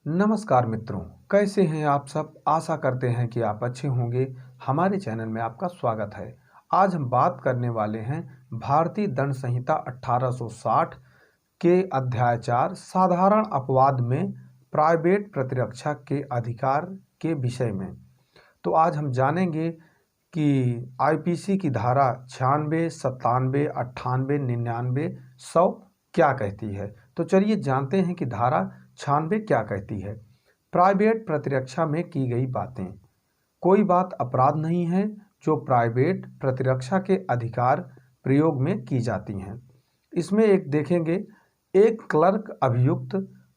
नमस्कार मित्रों, कैसे हैं आप सब। आशा करते हैं कि आप अच्छे होंगे। हमारे चैनल में आपका स्वागत है। आज हम बात करने वाले हैं भारतीय दंड संहिता 1860 के अध्याय 4 साधारण अपवाद में प्राइवेट प्रतिरक्षा के अधिकार के विषय में। तो आज हम जानेंगे कि आईपीसी की धारा 96, 97, 98, 99, 100 क्या कहती है। तो चलिए जानते हैं कि धारा 96 क्या कहती है। प्राइवेट प्रतिरक्षा में की गई बातें। कोई बात अपराध नहीं है जो प्राइवेट प्रतिरक्षा के अधिकार प्रयोग में की जाती हैं। इसमें एक देखेंगे, एक क्लर्क अभियुक्त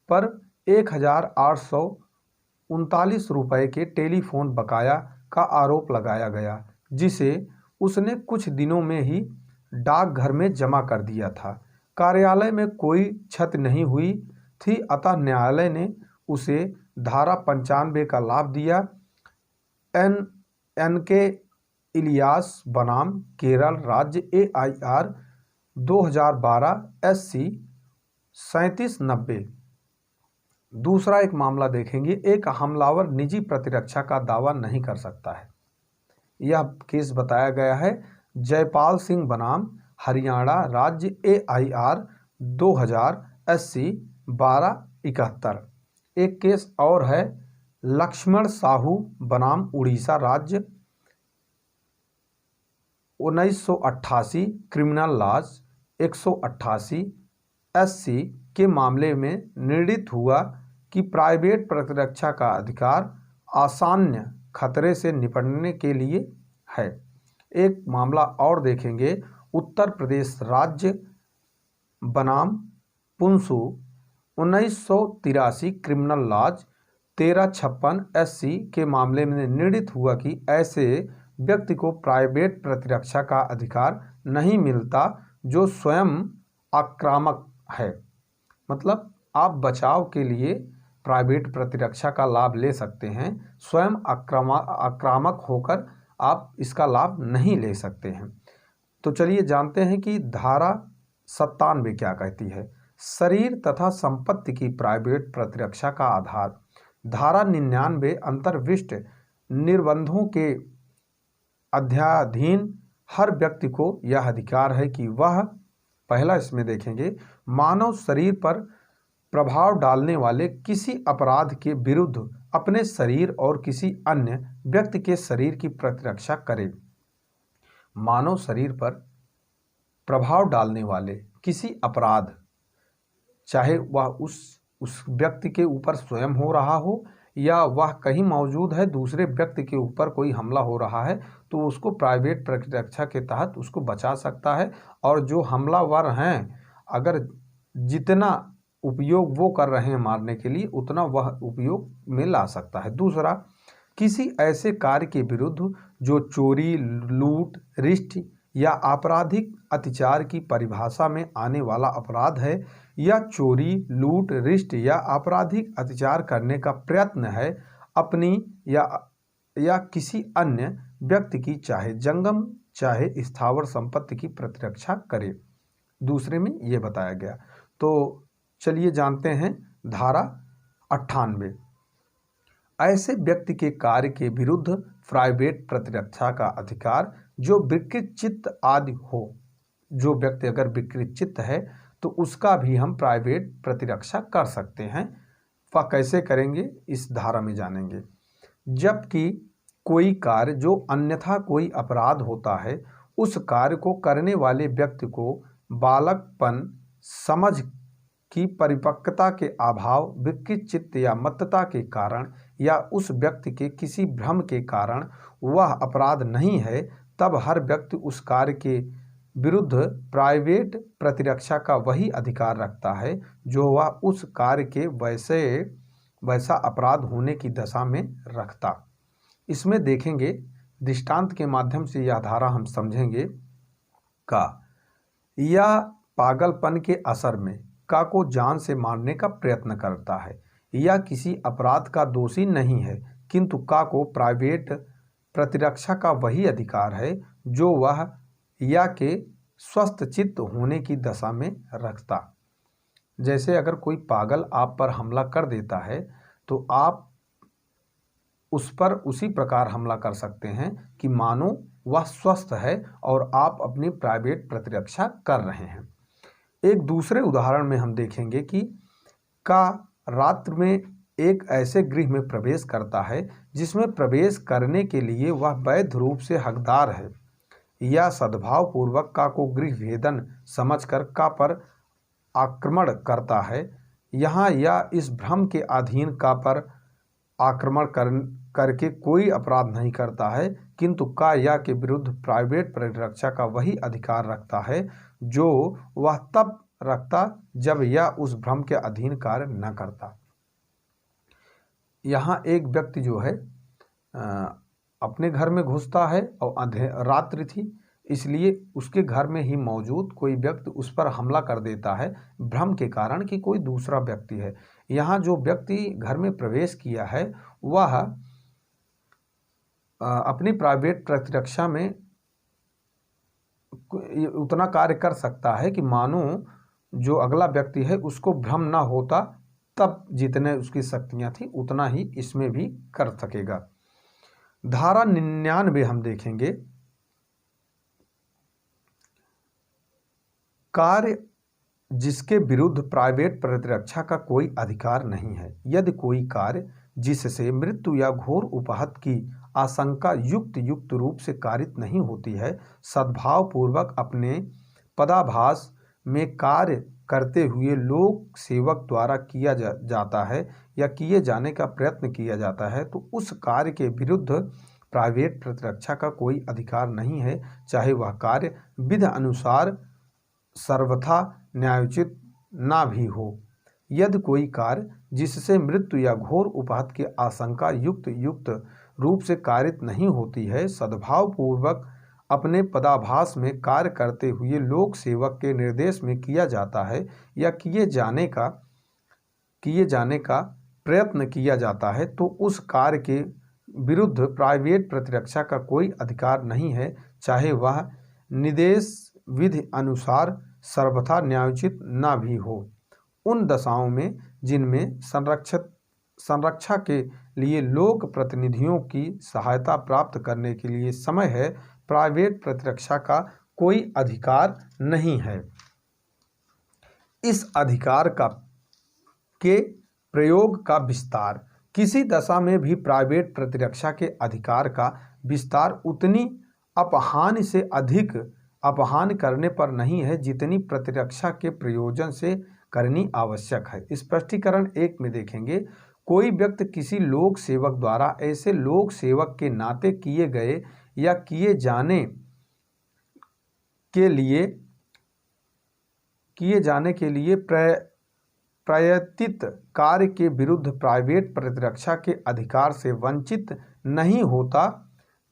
पर 1839 रुपये के टेलीफोन बकाया का आरोप लगाया गया, जिसे उसने कुछ दिनों में ही डाकघर में जमा कर दिया था। कार्यालय में कोई क्षति नहीं हुई थी, अतः न्यायालय ने उसे धारा 95 का लाभ दिया। एन के इलियास बनाम केरल राज्य AIR 2012 SC 3790। दूसरा एक मामला देखेंगे, एक हमलावर निजी प्रतिरक्षा का दावा नहीं कर सकता है। यह केस बताया गया है जयपाल सिंह बनाम हरियाणा राज्य AIR 2000 SC 1271। एक केस और है लक्ष्मण साहू बनाम उड़ीसा राज्य 1988 क्रिमिनल लॉज 188 SC के मामले में निर्णित हुआ कि प्राइवेट प्रतिरक्षा का अधिकार आसान्य खतरे से निपटने के लिए है। एक मामला और देखेंगे, उत्तर प्रदेश राज्य बनाम पुंसू 1983 क्रिमिनल लॉज 1356 SC के मामले में निर्णित हुआ कि ऐसे व्यक्ति को प्राइवेट प्रतिरक्षा का अधिकार नहीं मिलता जो स्वयं आक्रामक है। मतलब आप बचाव के लिए प्राइवेट प्रतिरक्षा का लाभ ले सकते हैं, स्वयं आक्रामक होकर आप इसका लाभ नहीं ले सकते हैं। तो चलिए जानते हैं कि धारा 97 क्या कहती है। शरीर तथा संपत्ति की प्राइवेट प्रतिरक्षा का आधार। धारा 99 अंतर्विष्ट निर्बंधों के अध्याधीन हर व्यक्ति को यह अधिकार है कि वह, पहला इसमें देखेंगे, मानव शरीर पर प्रभाव डालने वाले किसी अपराध के विरुद्ध अपने शरीर और किसी अन्य व्यक्ति के शरीर की प्रतिरक्षा करे। मानव शरीर पर प्रभाव डालने वाले किसी अपराध, चाहे वह उस व्यक्ति के ऊपर स्वयं हो रहा हो या वह कहीं मौजूद है, दूसरे व्यक्ति के ऊपर कोई हमला हो रहा है, तो उसको प्राइवेट प्रतिरक्षा के तहत उसको बचा सकता है। और जो हमलावर हैं, अगर जितना उपयोग वो कर रहे हैं मारने के लिए, उतना वह उपयोग में ला सकता है। दूसरा, किसी ऐसे कार्य के विरुद्ध जो चोरी, लूट, रिष्ट या आपराधिक अत्याचार की परिभाषा में आने वाला अपराध है, या चोरी, लूट, रिष्ट या आपराधिक अत्याचार करने का प्रयत्न है, अपनी या किसी अन्य व्यक्ति की चाहे जंगम चाहे स्थावर संपत्ति की प्रतिरक्षा करे। दूसरे में ये बताया गया। तो चलिए जानते हैं धारा 98। ऐसे व्यक्ति के कार्य के विरुद्ध प्राइवेट प्रतिरक्षा का अधिकार जो विकृत चित्त आदि हो। जो व्यक्ति अगर विकृत चित्त है तो उसका भी हम प्राइवेट प्रतिरक्षा कर सकते हैं। वह कैसे करेंगे इस धारा में जानेंगे। जबकि कोई कार्य जो अन्यथा कोई अपराध होता है, उस कार्य को करने वाले व्यक्ति को बालकपन, समझ की परिपक्वता के अभाव, विकृत चित्त या मत्तता के कारण या उस व्यक्ति के किसी भ्रम के कारण वह अपराध नहीं है, तब हर व्यक्ति उस कार्य के विरुद्ध प्राइवेट प्रतिरक्षा का वही अधिकार रखता है जो वह उस कार्य के वैसा अपराध होने की दशा में रखता। इसमें देखेंगे, दृष्टांत के माध्यम से यह धारा हम समझेंगे। का या पागलपन के असर में का को जान से मारने का प्रयत्न करता है या किसी अपराध का दोषी नहीं है, किंतु का को प्राइवेट प्रतिरक्षा का वही अधिकार है जो वह या के स्वस्थ चित्त होने की दशा में रखता। जैसे अगर कोई पागल आप पर हमला कर देता है तो आप उस पर उसी प्रकार हमला कर सकते हैं कि मानो वह स्वस्थ है और आप अपनी प्राइवेट प्रतिरक्षा कर रहे हैं। एक दूसरे उदाहरण में हम देखेंगे कि का रात्र में एक ऐसे गृह में प्रवेश करता है जिसमें प्रवेश करने के लिए वह वैध रूप से हकदार है, या सद्भाव पूर्वक का को गृह भेदन समझकर का पर आक्रमण करता है, यहाँ या इस भ्रम के अधीन का पर आक्रमण करके कोई अपराध नहीं करता है, किंतु का या के विरुद्ध प्राइवेट प्रतिरक्षा का वही अधिकार रखता है जो वह तब रखता जब यह उस भ्रम के अधीन कार्य न करता। यहाँ एक व्यक्ति जो है अपने घर में घुसता है और रात्रि थी, इसलिए उसके घर में ही मौजूद कोई व्यक्ति उस पर हमला कर देता है भ्रम के कारण कि कोई दूसरा व्यक्ति है। यहाँ जो व्यक्ति घर में प्रवेश किया है वह अपनी प्राइवेट प्रतिरक्षा में उतना कार्य कर सकता है कि मानो जो अगला व्यक्ति है उसको भ्रम ना होता, तब जितने उसकी शक्तियां थी उतना ही इसमें भी कर सकेगा। धारा 99 हम देखेंगे, कार्य जिसके विरुद्ध प्राइवेट प्रतिरक्षा का कोई अधिकार नहीं है। यदि कोई कार्य जिससे मृत्यु या घोर उपहत की आशंका युक्त रूप से कारित नहीं होती है, सद्भाव पूर्वक अपने पदाभास में कार्य करते हुए लोक सेवक द्वारा किया जाता है या किए जाने का प्रयत्न किया जाता है, तो उस कार्य के विरुद्ध प्राइवेट प्रतिरक्षा का कोई अधिकार नहीं है, चाहे वह कार्य विधि अनुसार सर्वथा न्यायोचित ना भी हो। यदि कोई कार्य जिससे मृत्यु या घोर उपहत की आशंका युक्त रूप से कारित नहीं होती है, सद्भाव पूर्वक अपने पदाभास में कार्य करते हुए लोक सेवक के निर्देश में किया जाता है या किए जाने का प्रयत्न किया जाता है, तो उस कार्य के विरुद्ध प्राइवेट प्रतिरक्षा का कोई अधिकार नहीं है, चाहे वह निर्देश विधि अनुसार सर्वथा न्यायोचित ना भी हो। उन दशाओं में जिनमें संरक्षा के लिए लोक प्रतिनिधियों की सहायता प्राप्त करने के लिए समय है, प्राइवेट प्रतिरक्षा का कोई अधिकार नहीं है। इस अधिकार के प्रयोग का विस्तार, किसी दशा में भी प्राइवेट प्रतिरक्षा के अधिकार का विस्तार उतनी अपहानि से अधिक अपहान करने पर नहीं है जितनी प्रतिरक्षा के प्रयोजन से करनी आवश्यक है। स्पष्टीकरण 1 में देखेंगे, कोई व्यक्ति किसी लोक सेवक द्वारा ऐसे लोक सेवक के नाते किए गए या किए जाने के लिए प्रयतित कार्य के विरुद्ध प्राइवेट प्रतिरक्षा के अधिकार से वंचित नहीं होता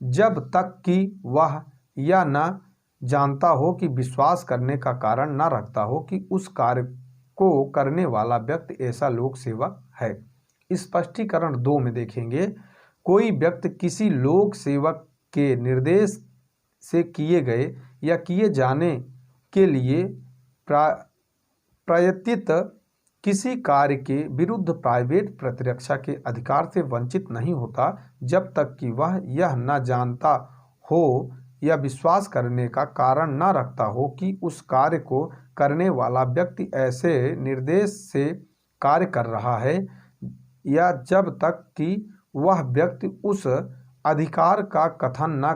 जब तक कि वह यह न जानता हो कि विश्वास करने का कारण न रखता हो कि उस कार्य को करने वाला व्यक्ति ऐसा लोक सेवक है। स्पष्टीकरण 2 में देखेंगे, कोई व्यक्ति किसी लोक सेवक के निर्देश से किए गए या किए जाने के लिए प्रयतित किसी कार्य के विरुद्ध प्राइवेट प्रतिरक्षा के अधिकार से वंचित नहीं होता जब तक कि वह यह न जानता हो या विश्वास करने का कारण न रखता हो कि उस कार्य को करने वाला व्यक्ति ऐसे निर्देश से कार्य कर रहा है, या जब तक कि वह व्यक्ति उस अधिकार का कथन न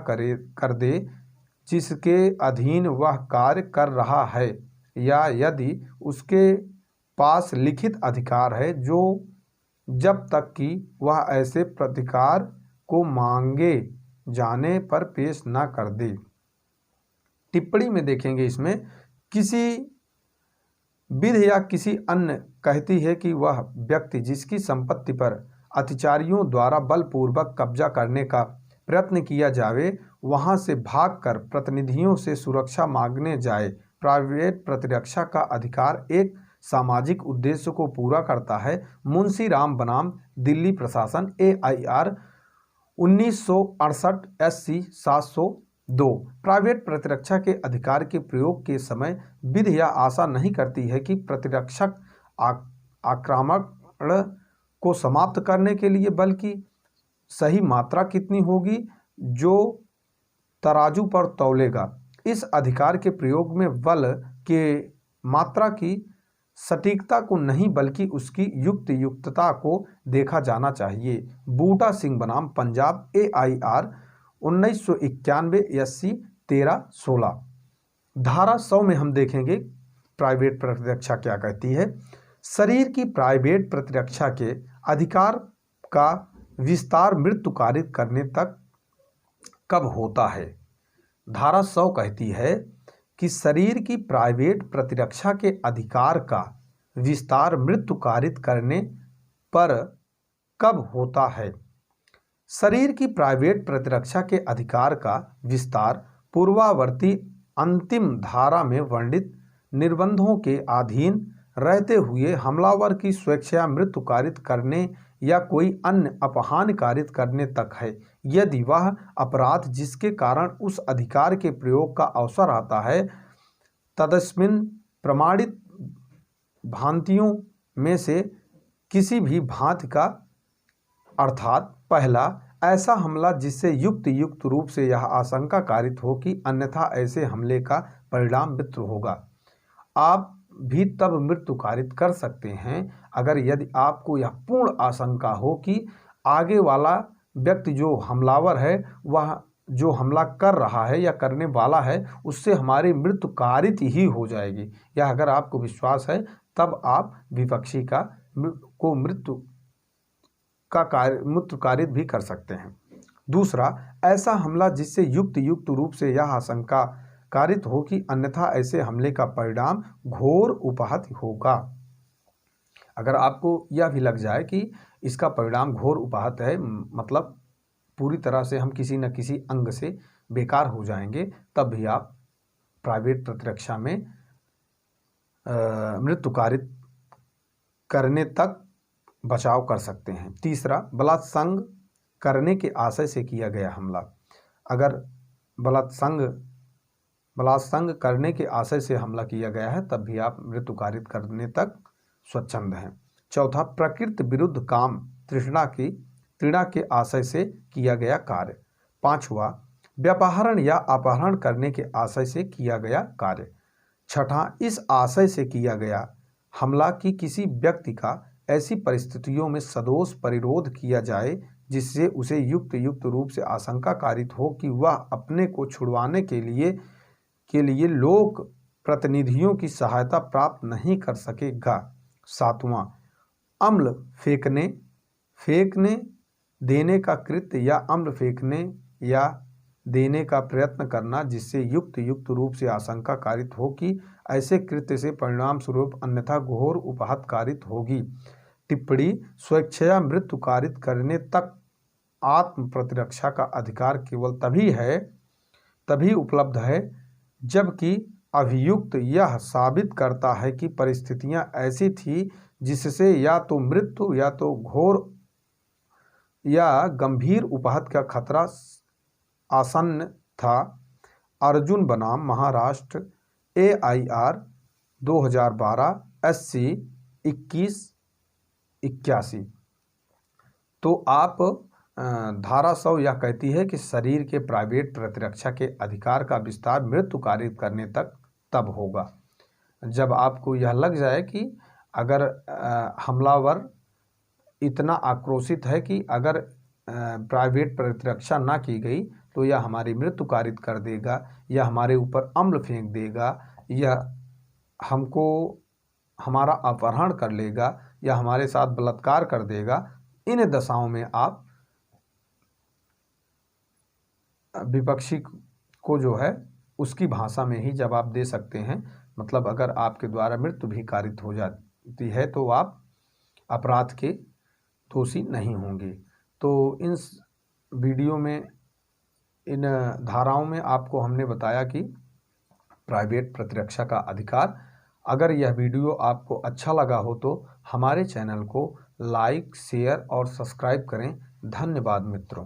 कर दे जिसके अधीन वह कार्य कर रहा है, या यदि उसके पास लिखित अधिकार है जो जब तक कि वह ऐसे प्रतिकार को मांगे जाने पर पेश न कर दे। टिप्पणी में देखेंगे, इसमें किसी विधि या किसी अन्य कहती है कि वह व्यक्ति जिसकी संपत्ति पर अत्याचारियों द्वारा बलपूर्वक कब्जा करने का प्रयत्न किया जावे, वहां से भागकर प्रतिनिधियों से सुरक्षा मांगने जाए। प्राइवेट प्रतिरक्षा का अधिकार एक सामाजिक उद्देश्य को पूरा करता है। मुंशी राम बनाम दिल्ली प्रशासन AIR 1968 SC 702। प्राइवेट प्रतिरक्षा के अधिकार के प्रयोग के समय विधि यह आशा नहीं करती है कि प्रतिरक्षक आक्रामक को समाप्त करने के लिए, बल्कि सही मात्रा कितनी होगी जो तराजू पर तौलेगा। इस अधिकार के प्रयोग में बल के मात्रा की सटीकता को नहीं बल्कि उसकी युक्तता को देखा जाना चाहिए। बूटा सिंह बनाम पंजाब AIR 1991 SC 1316। धारा 100 में हम देखेंगे प्राइवेट प्रतिरक्षा क्या कहती है। शरीर की प्राइवेट प्रतिरक्षा के अधिकार का विस्तार मृत्यु कारित करने तक कब होता है। धारा 100 कहती है कि शरीर की प्राइवेट प्रतिरक्षा के अधिकार का विस्तार मृत्यु कारित करने पर कब होता है। शरीर की प्राइवेट प्रतिरक्षा के अधिकार का विस्तार पूर्ववर्ती अंतिम धारा में वर्णित निर्बंधों के अधीन रहते हुए हमलावर की स्वेच्छा मृत्यु कारित करने या कोई अन्य अपहान कारित करने तक है, यदि वह अपराध जिसके कारण उस अधिकार के प्रयोग का अवसर आता है तदस्मिन प्रमाणित भांतियों में से किसी भी भांति का, अर्थात पहला, ऐसा हमला जिससे युक्त रूप से यह आशंका कारित हो कि अन्यथा ऐसे हमले का परिणाम मृत्यु होगा। आप भी तब मृत्यु कारित कर सकते हैं अगर यदि आपको यह पूर्ण आशंका हो कि आगे वाला व्यक्ति जो हमलावर है वह जो हमला कर रहा है या करने वाला है उससे हमारी मृत्यु कारित ही हो जाएगी। यह अगर आपको विश्वास है तब आप विपक्षी को मृत्यु कारित भी कर सकते हैं। दूसरा, ऐसा हमला जिससे युक्त रूप से यह आशंका कारित हो कि अन्यथा ऐसे हमले का परिणाम घोर उपहत होगा। अगर आपको यह भी लग जाए कि इसका परिणाम घोर उपहत है, मतलब पूरी तरह से हम किसी न किसी अंग से बेकार हो जाएंगे, तब भी आप प्राइवेट प्रतिरक्षा में मृत्यु कारित करने तक बचाव कर सकते हैं। तीसरा, बलात्संग करने के आशय से किया गया हमला। अगर बलात्संग करने के आशय से हमला किया गया है तब भी आप मृत्यु कारित करने तक स्वच्छंद हैं। चौथा, प्रकृति विरुद्ध काम तृष्णा के आशय से किया गया कार्य। पांचवा, व्यापहरण या अपहरण करने के आशय से किया गया कार्य। छठा, इस आशय से किया गया हमला कि किसी व्यक्ति का ऐसी परिस्थितियों में सदोष परिरोध किया जाए जिससे उसे युक्त रूप से आशंका कारित हो कि वह अपने को छुड़वाने के लिए लोक प्रतिनिधियों की सहायता प्राप्त नहीं कर सकेगा। सातवां, अम्ल फेंकने देने का कृत्य या अम्ल फेंकने या देने का प्रयत्न करना जिससे युक्त रूप से आशंका कारित हो कि ऐसे कृत्य से परिणाम स्वरूप अन्यथा घोर उपहत कारित होगी। टिप्पणी, स्वेच्छया मृत्यु कारित करने तक आत्म प्रतिरक्षा का अधिकार केवल तभी उपलब्ध है जबकि अभियुक्त यह साबित करता है कि परिस्थितियां ऐसी थी जिससे या तो मृत्यु या तो घोर या गंभीर उपहत का खतरा आसन्न था। अर्जुन बनाम महाराष्ट्र AIR 2012 SC 2181। तो आप धारा 100 यह कहती है कि शरीर के प्राइवेट प्रतिरक्षा के अधिकार का विस्तार मृत्यु कारित करने तक तब होगा जब आपको यह लग जाए कि अगर हमलावर इतना आक्रोशित है कि अगर प्राइवेट प्रतिरक्षा ना की गई तो यह हमारी मृत्यु कारित कर देगा, या हमारे ऊपर अम्ल फेंक देगा, या हमारा अपहरण कर लेगा, या हमारे साथ बलात्कार कर देगा। इन दशाओं में आप विपक्षी को जो है उसकी भाषा में ही जवाब दे सकते हैं। मतलब अगर आपके द्वारा मृत्यु भी कारित हो जाती है तो आप अपराध के दोषी नहीं होंगे। तो इन वीडियो में इन धाराओं में आपको हमने बताया कि प्राइवेट प्रतिरक्षा का अधिकार। अगर यह वीडियो आपको अच्छा लगा हो तो हमारे चैनल को लाइक, शेयर और सब्सक्राइब करें। धन्यवाद मित्रों।